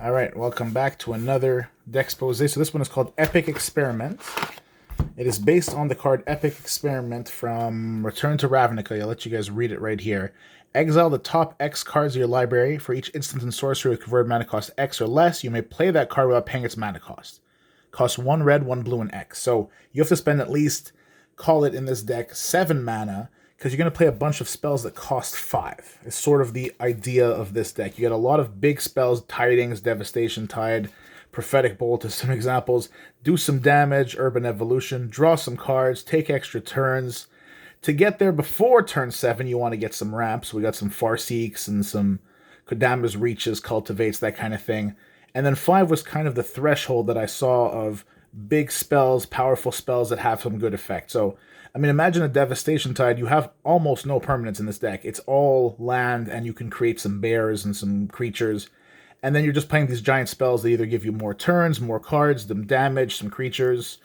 All right, welcome back to another Dexposé. So this one is called Epic Experiment. It is based on the card Epic Experiment from Return to Ravnica. I'll let you guys read it right here. Exile the top X cards of your library. For each instant and sorcery with converted mana cost X or less, you may play that card without paying its mana cost. Costs 1 red, 1 blue, and X. So you have to spend at least, call it in this deck, 7 mana, because you're going to play a bunch of spells that cost 5. It's sort of the idea of this deck. You get a lot of big spells, Tidings, Devastation Tide, Prophetic Bolt as some examples. Do some damage, Urban Evolution, draw some cards, take extra turns. To get there before turn 7, you want to get some ramps. We got some Farseeks and some Kodama's Reaches, Cultivates, that kind of thing. And then 5 was kind of the threshold that I saw of big spells, powerful spells that have some good effect. So, I mean, imagine a Devastation Tide. You have almost no permanents in this deck. It's all land, and you can create some bears and some creatures. And then you're just playing these giant spells that either give you more turns, more cards, some damage, some creatures.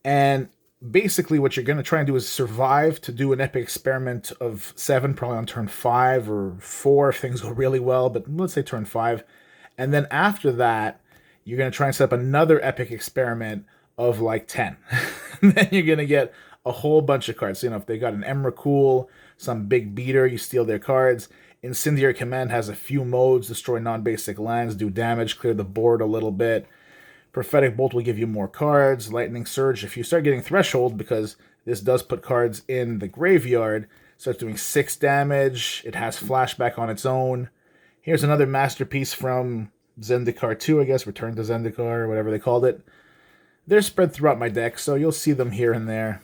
And basically what you're going to try and do is survive to do an Epic Experiment of 7, probably on turn 5 or 4 if things go really well, but let's say turn 5. And then after that, you're going to try and set up another Epic Experiment of like 10. And then you're going to get a whole bunch of cards. So, you know, if they got an Emrakul, some big beater, you steal their cards. Incendiary Command has a few modes: destroy non-basic lands, do damage, clear the board a little bit. Prophetic Bolt will give you more cards. Lightning Surge, if you start getting Threshold, because this does put cards in the graveyard, starts doing 6 damage. It has Flashback on its own. Here's another masterpiece from Zendikar 2, I guess, Return to Zendikar, or whatever they called it. They're spread throughout my deck, so you'll see them here and there.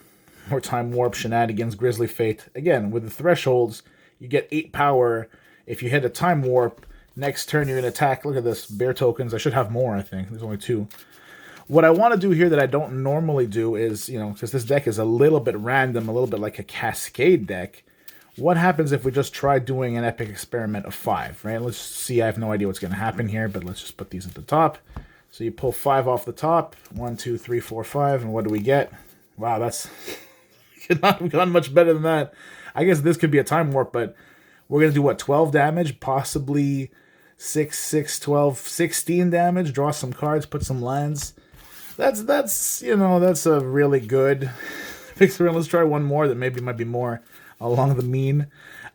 More Time Warp, Shenanigans, Grisly Fate. Again, with the thresholds, you get 8 power. If you hit a Time Warp, next turn you're going to attack. Look at this, Bear Tokens. I should have more, I think. There's only 2. What I want to do here that I don't normally do is, you know, because this deck is a little bit random, a little bit like a Cascade deck, what happens if we just try doing an Epic Experiment of 5, right? Let's see. I have no idea what's going to happen here, but let's just put these at the top. So you pull 5 off the top. 1, 2, 3, 4, 5. And what do we get? Wow, that's could not have gone much better than that. I guess this could be a Time Warp, but we're going to do, what, 12 damage? Possibly 6, 12, 16 damage. Draw some cards, put some lands. That's you know, that's a really good fix. Let's try one more that maybe might be more along the mean.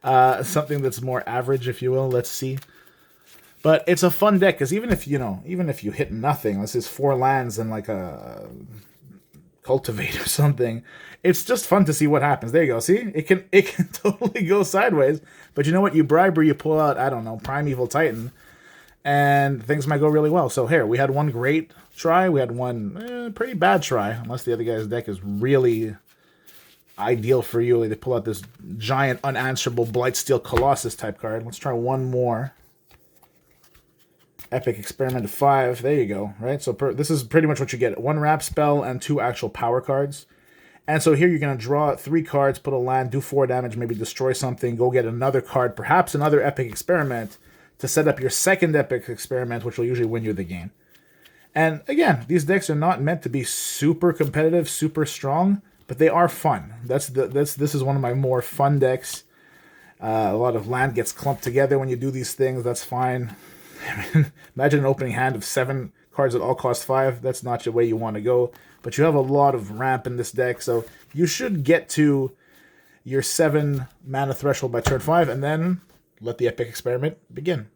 Something that's more average, if you will. Let's see. But it's a fun deck, because even if you hit nothing, this is 4 lands and like a Cultivate or something, it's just fun to see what happens. There you go. See? It can totally go sideways. But you know what? You bribe or you pull out, I don't know, Primeval Titan, and things might go really well. So here, we had one great try. We had one pretty bad try, unless the other guy's deck is really ideal for you. They pull out this giant unanswerable Blightsteel Colossus type card. Let's try one more. Epic Experiment of 5. There you go, right? So this is pretty much what you get. 1 wrap spell and 2 actual power cards. And so here you're going to draw 3 cards, put a land, do 4 damage, maybe destroy something, go get another card, perhaps another Epic Experiment to set up your second Epic Experiment, which will usually win you the game. And again, these decks are not meant to be super competitive, super strong, but they are fun. This is one of my more fun decks. A lot of land gets clumped together when you do these things. That's fine. Imagine an opening hand of 7 cards that all cost 5. That's not the way you want to go. But you have a lot of ramp in this deck, so you should get to your 7 mana threshold by turn 5, and then let the Epic Experiment begin.